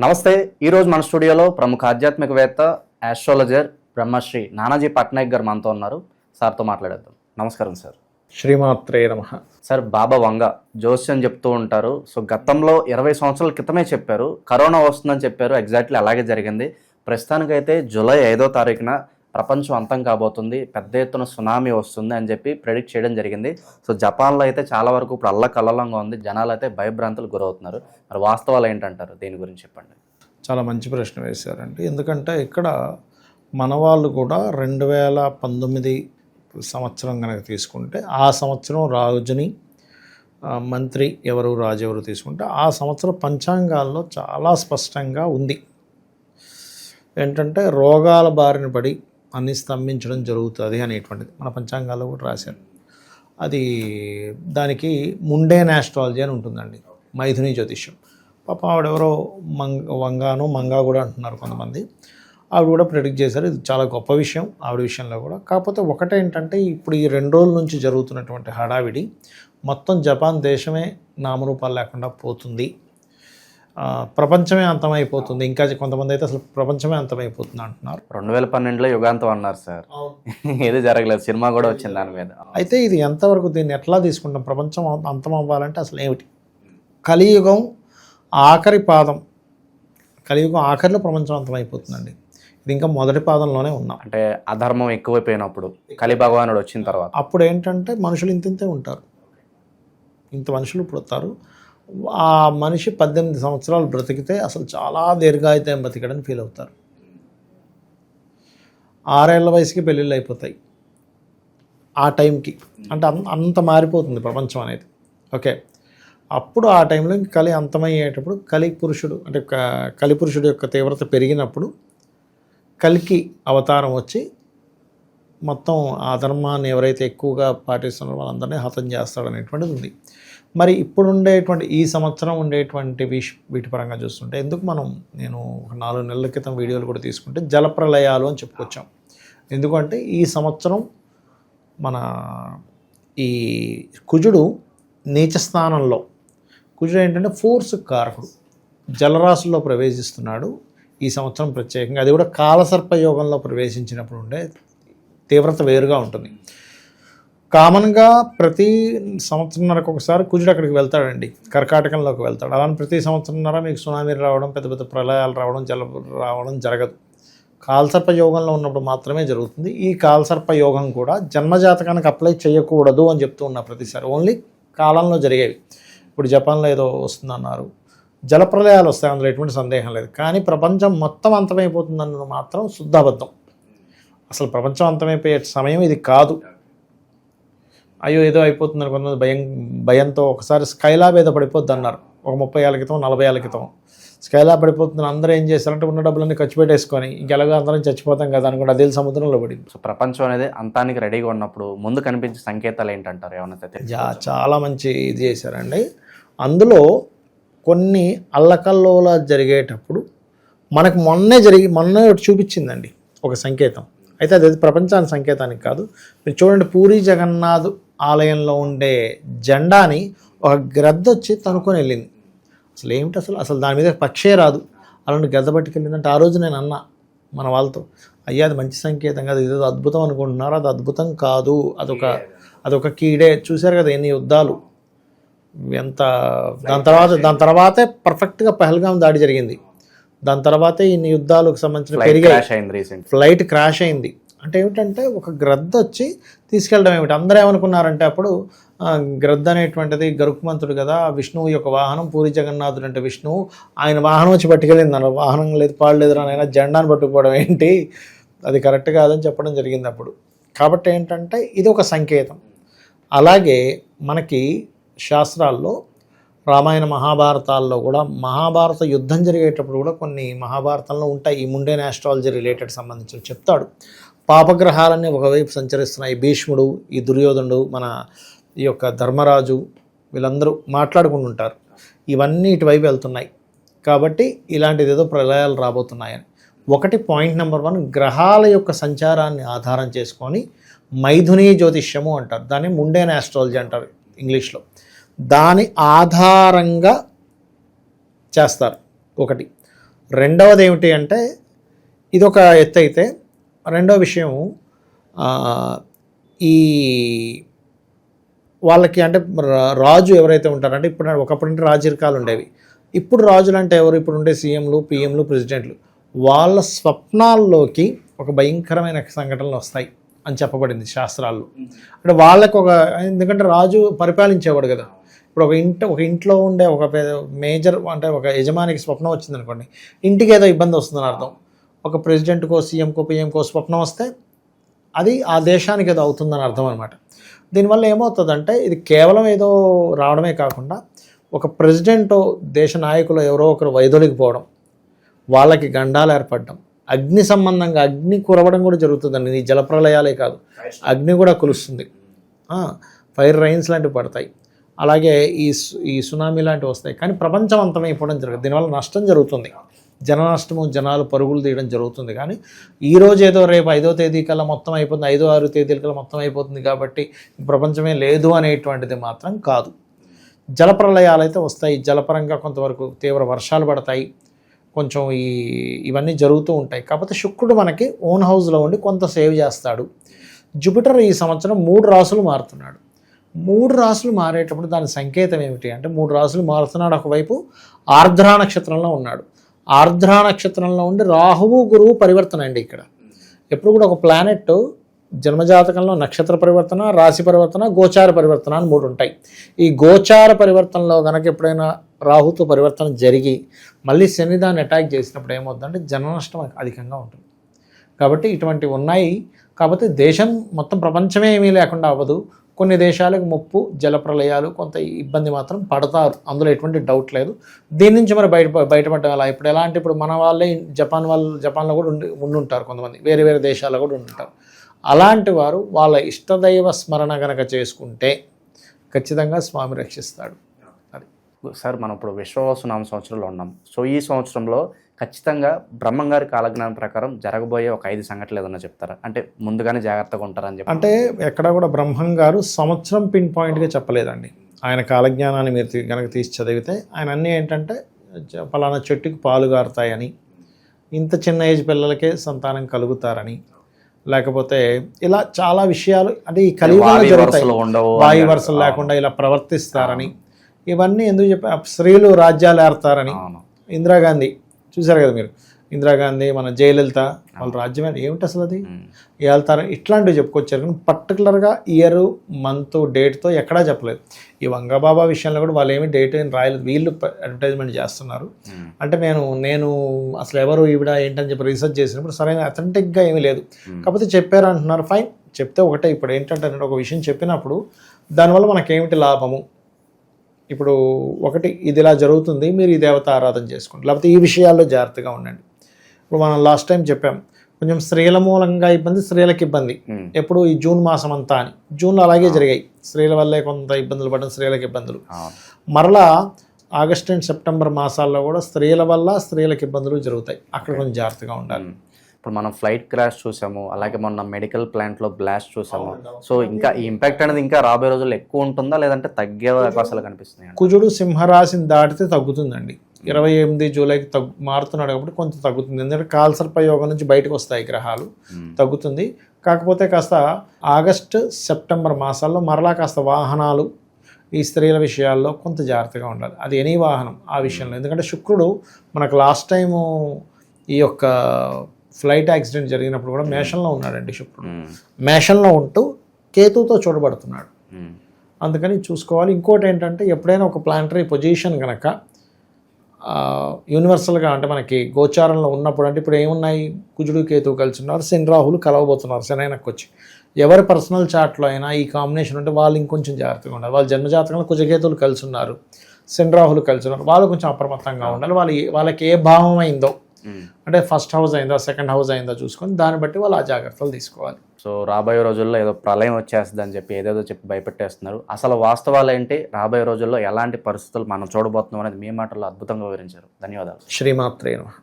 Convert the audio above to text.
నమస్తే. ఈరోజు మన స్టూడియోలో ప్రముఖ ఆధ్యాత్మికవేత్త ఆస్ట్రాలజర్ బ్రహ్మశ్రీ నానాజీ పట్నాయక్ గారు మనతో ఉన్నారు. సార్తో మాట్లాడేద్దాం. నమస్కారం సార్. శ్రీమాత్రే నమః. సార్, బాబా వంగ జోస్యం చెప్తూ ఉంటారు. సో గతంలో 20 సంవత్సరాల క్రితమే చెప్పారు, కరోనా వస్తుందని చెప్పారు. ఎగ్జాక్ట్లీ అలాగే జరిగింది. ప్రస్తుతానికైతే జూలై 5వ తారీఖున ప్రపంచం అంతం కాబోతుంది, పెద్ద ఎత్తున సునామీ వస్తుంది అని చెప్పి ప్రెడిక్ట్ చేయడం జరిగింది. సో జపాన్లో అయితే చాలా వరకు ఇప్పుడు అల్లకల్లంగా ఉంది. జనాలు అయితే భయభ్రాంతులు గురవుతున్నారు. మరి వాస్తవాలు ఏంటంటారు? దీని గురించి చెప్పండి. చాలా మంచి ప్రశ్న వేశారండి. ఎందుకంటే ఇక్కడ మన వాళ్ళు కూడా 2019 సంవత్సరం కనుక తీసుకుంటే ఆ సంవత్సరం రాజుని మంత్రి ఎవరు రాజు ఎవరు తీసుకుంటే ఆ సంవత్సరం పంచాంగాల్లో చాలా స్పష్టంగా ఉంది ఏంటంటే రోగాల బారిన పడి అన్ని స్తంభించడం జరుగుతుంది అనేటువంటిది మన పంచాంగాల్లో కూడా రాశారు. అది దానికి ముండేన్ ఆస్ట్రాలజీ అని ఉంటుందండి, మైథుని జ్యోతిష్యం. పాప ఆవిడెవరో మంగా కూడా అంటున్నారు కొంతమంది. ఆవిడ కూడా ప్రెడిక్ట్ చేశారు. ఇది చాలా గొప్ప విషయం ఆవిడ విషయంలో కూడా. కాకపోతే ఒకటేంటంటే ఇప్పుడు ఈ 2 రోజుల నుంచి జరుగుతున్నటువంటి హడావిడి మొత్తం జపాన్ దేశమే నామరూపాలు లేకుండా పోతుంది, ప్రపంచమే అంతమైపోతుంది. ఇంకా కొంతమంది అయితే అసలు ప్రపంచమే అంతమైపోతుంది అంటున్నారు. 2012లో యుగాంతం అన్నారు సార్. ఏది జరగలేదు, సినిమా కూడా వచ్చింది దాని మీద. అయితే ఇది ఎంతవరకు, దీన్ని ఎట్లా తీసుకుంటాం? ప్రపంచం అంతం అవ్వాలంటే అసలు ఏమిటి? కలియుగం ఆఖరి పాదం, కలియుగం ఆఖరిలో ప్రపంచం అంతమైపోతుందండి. ఇది ఇంకా మొదటి పాదంలోనే ఉన్నాం. అంటే అధర్మం ఎక్కువైపోయినప్పుడు కలి భగవానుడు వచ్చిన తర్వాత అప్పుడు ఏంటంటే మనుషులు ఇంతే ఉంటారు, ఇంత మనుషులు పుడతారు. ఆ మనిషి 18 సంవత్సరాలు బ్రతికితే అసలు చాలా దీర్ఘాయుతం బతికడని ఫీల్ అవుతారు. 6 ఏళ్ల వయసుకి పెళ్ళిళ్ళు అయిపోతాయి ఆ టైంకి. అంటే అంత మారిపోతుంది ప్రపంచం అనేది. ఓకే, అప్పుడు ఆ టైంలో కలి అంతమయ్యేటప్పుడు కలి పురుషుడు యొక్క తీవ్రత పెరిగినప్పుడు కలికి అవతారం వచ్చి మొత్తం ఆ ధర్మాన్ని ఎవరైతే ఎక్కువగా పాటిస్తున్నారో వాళ్ళందరినీ హతం చేస్తాడనేటువంటిది ఉంది. మరి ఇప్పుడు ఉండేటువంటి ఈ సంవత్సరం ఉండేటువంటి వీటి పరంగా చూస్తుంటే నేను ఒక 4 నెలల క్రితం వీడియోలు కూడా తీసుకుంటే జలప్రలయాలు అని చెప్పుకొచ్చాం. ఎందుకంటే ఈ సంవత్సరం మన ఈ కుజుడు నీచ స్థానంలో, కుజుడు ఏంటంటే ఫోర్స్ కారకుడు, జలరాశుల్లో ప్రవేశిస్తున్నాడు ఈ సంవత్సరం ప్రత్యేకంగా. అది కూడా కాలసర్ప యోగంలో ప్రవేశించినప్పుడు ఉండే తీవ్రత వేరుగా ఉంటుంది. కామన్గా ప్రతి సంవత్సరంన్నరకు ఒకసారి కుజుడు అక్కడికి వెళ్తాడండి, కర్కాటకంలోకి వెళ్తాడు. అలానే ప్రతి సంవత్సరంన్నర మీకు సునామీలు రావడం, పెద్ద పెద్ద ప్రళయాలు రావడం, రావడం జరగదు. కాలసర్ప యోగంలో ఉన్నప్పుడు మాత్రమే జరుగుతుంది. ఈ కాలసర్ప యోగం కూడా జన్మజాతకానికి అప్లై చేయకూడదు అని చెప్తూ ఉన్నా ప్రతిసారి, ఓన్లీ కాలంలో జరిగేవి. ఇప్పుడు జపాన్లో ఏదో వస్తుందన్నారు, జలప్రలయాలు వస్తాయి, అందులో ఎటువంటి సందేహం లేదు. కానీ ప్రపంచం మొత్తం అంతమైపోతుందన్నది మాత్రం శుద్ధాబద్ధం. అసలు ప్రపంచం అంతమైపోయే సమయం ఇది కాదు. అయ్యో ఏదో అయిపోతుందని కొంతమంది భయంతో ఒకసారి స్కైలాబ్ ఏదో పడిపోద్ది అన్నారు ఒక 30 ఏళ్ళ క్రితం 40 ఏళ్ళ క్రితం. స్కైలాబ్ పడిపోతుందని అందరూ ఏం చేశారంటే ఉన్న డబ్బులన్నీ ఖర్చు పెట్టేసుకొని ఇంకెలాగో అందరం చచ్చిపోతాం కదా అనుకుంటే అదే సముద్రంలో పడింది. సో ప్రపంచం అనేది అంతానికి రెడీగా ఉన్నప్పుడు ముందు కనిపించే సంకేతాలు ఏంటంటారు? ఏమన్నా చాలా మంచి ఇది చేశారండి. అందులో కొన్ని అల్లకల్లోలా జరిగేటప్పుడు మనకు మొన్నే చూపించిందండి ఒక సంకేతం. అయితే అది ప్రపంచానికి సంకేతానికి కాదు. మీరు చూడండి, పూరి జగన్నాథ్ ఆలయంలో ఉండే జెండాని ఒక గ్రద్ద వచ్చి తనుకొని వెళ్ళింది. అసలు ఏమిటి అసలు దాని మీద పక్షే రాదు, అలాంటి గద్ద పట్టుకెళ్ళిందంటే ఆ రోజు నేను అన్నా మన వాళ్ళతో, అయ్యా అది మంచి సంకేతం కాదు, ఇది అద్భుతం అనుకుంటున్నారు, అది అద్భుతం కాదు, అదొక కీడే. చూశారు కదా ఎన్ని యుద్ధాలు, ఎంత దాని తర్వాతే పర్ఫెక్ట్గా పహల్గాం దాడి జరిగింది. దాని తర్వాతే ఇన్ని యుద్ధాలకు సంబంధించిన పెరిగాయి. ఫ్లైట్ క్రాష్ అయింది. అంటే ఏమిటంటే ఒక గ్రద్ద వచ్చి తీసుకెళ్ళడం ఏమిటి? అందరూ ఏమనుకున్నారంటే అప్పుడు గ్రద్ద అనేటువంటిది గరుక్మంతుడు కదా, విష్ణువు యొక్క వాహనం, పూరి జగన్నాథుడు అంటే విష్ణువు, ఆయన వాహనం వచ్చి పట్టుకెళ్ళింది అన్న, వాహనం లేదు పాడు లేదు అని జెండాను పట్టుకుపోవడం ఏంటి, అది కరెక్ట్ కాదని చెప్పడం జరిగింది అప్పుడు. కాబట్టి ఏంటంటే ఇది ఒక సంకేతం. అలాగే మనకి శాస్త్రాల్లో రామాయణ మహాభారతాల్లో కూడా, మహాభారత యుద్ధం జరిగేటప్పుడు కూడా కొన్ని మహాభారతంలో ఉంటాయి ఈ ముండేన్ ఆస్ట్రాలజీ రిలేటెడ్ సంబంధించి చెప్తాడు. పాపగ్రహాలన్నీ ఒకవైపు సంచరిస్తున్నాయి, భీష్ముడు, ఈ దుర్యోధనుడు, మన ఈ యొక్క ధర్మరాజు, వీళ్ళందరూ మాట్లాడుకుంటుంటారు, ఇవన్నీ ఇటువైపు వెళ్తున్నాయి. కాబట్టి ఇలాంటిది ఏదో ప్రళయాలు రాబోతున్నాయని. ఒకటి పాయింట్ నెంబర్ 1, గ్రహాల యొక్క సంచారాన్ని ఆధారం చేసుకొని మైథుని జ్యోతిష్యము అంటారు, దాన్ని ముండేన్ ఆస్ట్రాలజీ అంటారు ఇంగ్లీష్లో. దాని ఆధారంగా చేస్తారు ఒకటి. రెండవది ఏమిటి అంటే ఇదొక ఎత్తు అయితే, రెండో విషయం ఈ వాళ్ళకి అంటే రాజు ఎవరైతే ఉంటారంటే ఇప్పుడు ఒకప్పుడు రాజరికాలు ఉండేవి. ఇప్పుడు రాజులు అంటే ఎవరు? ఇప్పుడు ఉండే సీఎంలు, పిఎంలు, ప్రెసిడెంట్లు. వాళ్ళ స్వప్నాల్లోకి ఒక భయంకరమైన సంఘటనలు వస్తాయి అని చెప్పబడింది శాస్త్రాల్లో. అంటే వాళ్ళకు ఒక, ఎందుకంటే రాజు పరిపాలించేవాడు కదా. ఇప్పుడు ఒక ఇంట్లో ఉండే ఒక మేజర్ అంటే ఒక యజమానికి స్వప్నం వచ్చింది అనుకోండి, ఇంటికి ఏదో ఇబ్బంది వస్తుందని అర్థం. ఒక ప్రెసిడెంట్కో, సీఎంకో, పిఎంకో స్వప్నం వస్తే అది ఆ దేశానికి ఏదో అవుతుందని అర్థం అనమాట. దీనివల్ల ఏమవుతుందంటే ఇది కేవలం ఏదో రావడమే కాకుండా ఒక ప్రెసిడెంట్, దేశ నాయకులు ఎవరో ఒకరు వైదొలిగిపోవడం, వాళ్ళకి గండాలు ఏర్పడడం, అగ్ని సంబంధంగా అగ్ని కురవడం కూడా జరుగుతుందండి. ఈ జలప్రలయాలే కాదు, అగ్ని కూడా కులుస్తుంది, ఫైర్ రైన్స్ లాంటివి పడతాయి, అలాగే ఈ సునామీ లాంటివి వస్తాయి. కానీ ప్రపంచం అంతమైపోవడం జరుగుతుంది. దీనివల్ల నష్టం జరుగుతుంది, జన నష్టము, జనాలు పరుగులు తీయడం జరుగుతుంది. కానీ ఈరోజు ఏదో రేపు 5వ తేదీ కల్లా మొత్తం అయిపోతుంది, 5-6 తేదీల కల్లా మొత్తం అయిపోతుంది కాబట్టి ప్రపంచమే లేదు అనేటువంటిది మాత్రం కాదు. జలప్రలయాలు అయితే వస్తాయి, జలపరంగా కొంతవరకు తీవ్ర వర్షాలు పడతాయి, కొంచెం ఇవన్నీ జరుగుతూ ఉంటాయి. కాకపోతే శుక్రుడు మనకి ఓన్ హౌస్లో ఉండి కొంత సేవ్ చేస్తాడు. జూపిటర్ ఈ సంవత్సరం 3 రాసులు మారుతున్నాడు. 3 రాసులు మారేటప్పుడు దాని సంకేతం ఏమిటి అంటే, 3 రాసులు మారుతున్నాడు. ఒకవైపు ఆర్ద్రా నక్షత్రంలో ఉన్నాడు. ఆర్ద్రా నక్షత్రంలో ఉండి రాహువు, గురువు పరివర్తన అండి. ఇక్కడ ఎప్పుడు కూడా ఒక ప్లానెట్ జన్మజాతకంలో నక్షత్ర పరివర్తన, రాశి పరివర్తన, గోచార పరివర్తన అని 3 ఉంటాయి. ఈ గోచార పరివర్తనలో కనుక ఎప్పుడైనా రాహుతో పరివర్తన జరిగి మళ్ళీ శని దాన్ని అటాక్ చేసినప్పుడు ఏమవుతుందంటే జన నష్టం అధికంగా ఉంటుంది. కాబట్టి ఇటువంటివి ఉన్నాయి. కాకపోతే దేశం మొత్తం ప్రపంచమే ఏమీ లేకుండా అవ్వదు. కొన్ని దేశాలకు ముప్పు, జలప్రలయాలు, కొంత ఇబ్బంది మాత్రం పడతారు, అందులో ఎటువంటి డౌట్ లేదు. దీని నుంచి మరి బయటపడడం ఎలా? ఇప్పుడు ఎలా అంటే, ఇప్పుడు మన వాళ్ళే జపాన్లో కూడా ఉండుంటారు, కొంతమంది వేరే వేరే దేశాల్లో కూడా ఉండుంటారు. అలాంటి వారు వాళ్ళ ఇష్టదైవ స్మరణ కనుక చేసుకుంటే ఖచ్చితంగా స్వామి రక్షిస్తాడు. అది సార్, మనం ఇప్పుడు విశ్వవసునామ సంవత్సరంలో ఉన్నాం. సో ఈ సంవత్సరంలో ఖచ్చితంగా బ్రహ్మంగారి కాలజ్ఞానం ప్రకారం జరగబోయే ఒక 5 సంఘటనలు ఏదన్నా చెప్తారా? అంటే ముందుగానే జాగ్రత్తగా ఉంటారని చెప్పి. అంటే ఎక్కడ కూడా బ్రహ్మంగారు సంవత్సరం పిన్ పాయింట్గా చెప్పలేదండి. ఆయన కాలజ్ఞానాన్ని మీరు కనుక తీసి చదివితే ఆయన అన్నీ ఏంటంటే, పలానా చెట్టుకి పాలు గారుతాయని, ఇంత చిన్న ఏజ్ పిల్లలకే సంతానం కలుగుతారని, లేకపోతే ఇలా చాలా విషయాలు అంటే ఈ కలియుగంలో జరుగుతాయి. వాయు వరుసలు లేకుండా ఇలా ప్రవర్తిస్తారని, ఇవన్నీ ఎందుకు చెప్పి, స్త్రీలు రాజ్యాలు ఏర్తారని. ఇందిరాగాంధీ చూసారు కదా మీరు, ఇందిరాగాంధీ, మన జయలలిత, వాళ్ళ రాజ్యం ఏమిటి అసలు అది వెళ్తారని ఇట్లాంటివి చెప్పుకొచ్చారు. కానీ పర్టికులర్గా ఇయర్, మంత్, డేట్తో ఎక్కడా చెప్పలేదు. ఈ వంగబాబా విషయంలో కూడా వాళ్ళు ఏమి డేట్ ఏం రాయలేదు, వీళ్ళు అడ్వర్టైజ్మెంట్ చేస్తున్నారు. అంటే నేను అసలు ఎవరు ఈవిడ ఏంటని చెప్పి రీసెర్చ్ చేసినప్పుడు సరైన అథెంటిక్గా ఏమీ లేదు. కాకపోతే చెప్పారు అంటున్నారు, ఫైన్, చెప్తే ఒకటే. ఇప్పుడు ఏంటంటే ఒక విషయం చెప్పినప్పుడు దానివల్ల మనకేమిటి లాభము? ఇప్పుడు ఒకటి, ఇది ఇలా జరుగుతుంది, మీరు ఈ దేవత ఆరాధన చేసుకోండి, లేకపోతే ఈ విషయాల్లో జాగ్రత్తగా ఉండండి. ఇప్పుడు మనం లాస్ట్ టైం చెప్పాం, కొంచెం స్త్రీల మూలంగా ఇబ్బంది, స్త్రీలకు ఇబ్బంది ఎప్పుడు ఈ జూన్ మాసం అంతా అని. జూన్లో అలాగే జరిగాయి, స్త్రీల వల్లే కొంత ఇబ్బందులు పడడం, స్త్రీలకు ఇబ్బందులు. మరలా ఆగస్టు అండ్ సెప్టెంబర్ మాసాల్లో కూడా స్త్రీల వల్ల స్త్రీలకు ఇబ్బందులు జరుగుతాయి. అక్కడ కొంచెం జాగ్రత్తగా ఉండాలి. ఇప్పుడు మనం ఫ్లైట్ క్రాష్ చూసాము, అలాగే మొన్న మెడికల్ ప్లాంట్లో బ్లాస్ట్ చూసాము. సో ఇంకా ఈ ఇంపాక్ట్ అనేది ఇంకా రాబోయే రోజుల్లో ఎక్కువ ఉంటుందా, లేదంటే తగ్గే అవకాశాలు కనిపిస్తున్నాయి? కుజుడు సింహరాశిని దాటితే తగ్గుతుందండి. 28 జూలైకి మారుతున్నాడు కాబట్టి కొంత తగ్గుతుంది. ఎందుకంటే కాల్సర్పయోగం నుంచి బయటకు వస్తాయి గ్రహాలు, తగ్గుతుంది. కాకపోతే కాస్త ఆగస్టు సెప్టెంబర్ మాసాల్లో మరలా కాస్త వాహనాలు, ఈ స్త్రీల విషయాల్లో కొంత జాగ్రత్తగా ఉండాలి. అది ఎనీ వాహనం ఆ విషయంలో. ఎందుకంటే శుక్రుడు మనకు లాస్ట్ టైము ఈ యొక్క ఫ్లైట్ యాక్సిడెంట్ జరిగినప్పుడు కూడా మేషంలో ఉన్నాడండి శుక్రుడు. మేషంలో ఉంటూ కేతువుతో చూడబడుతున్నాడు. అందుకని చూసుకోవాలి. ఇంకోటి ఏంటంటే, ఎప్పుడైనా ఒక ప్లానటరీ పొజిషన్ కనుక యూనివర్సల్గా అంటే మనకి గోచారంలో ఉన్నప్పుడు, అంటే ఇప్పుడు ఏమున్నాయి, కుజుడు కేతువు కలిసి ఉన్నారు, శని రాహులు కలవబోతున్నారు శనైనకు వచ్చి. ఎవరి పర్సనల్ చార్ట్లో అయినా ఈ కాంబినేషన్ ఉంటే వాళ్ళు ఇంకొంచెం జాగ్రత్తగా ఉండాలి. వాళ్ళ జన్మజాతకంలో కుజకేతువులు కలిసి ఉన్నారు, శని రాహులు కలిసి ఉన్నారు, వాళ్ళు కొంచెం అప్రమత్తంగా ఉండాలి. వాళ్ళకి ఏ భావం అయిందో, అంటే ఫస్ట్ హౌస్ అయిందా, సెకండ్ హౌస్ అయిందా చూసుకొని దాన్ని బట్టి వాళ్ళు ఆ జాగ్రత్తలు తీసుకోవాలి. సో రాబోయే రోజుల్లో ఏదో ప్రళయం వచ్చేస్తుంది అని చెప్పి ఏదేదో చెప్పి భయపెట్టేస్తున్నారు. అసలు వాస్తవాలు ఏంటి, రాబోయే రోజుల్లో ఎలాంటి పరిస్థితులు మనం చూడబోతున్నాం అనేది మీ మాటల్లో అద్భుతంగా వివరించారు. ధన్యవాదాలు. శ్రీమాత్రే నమః.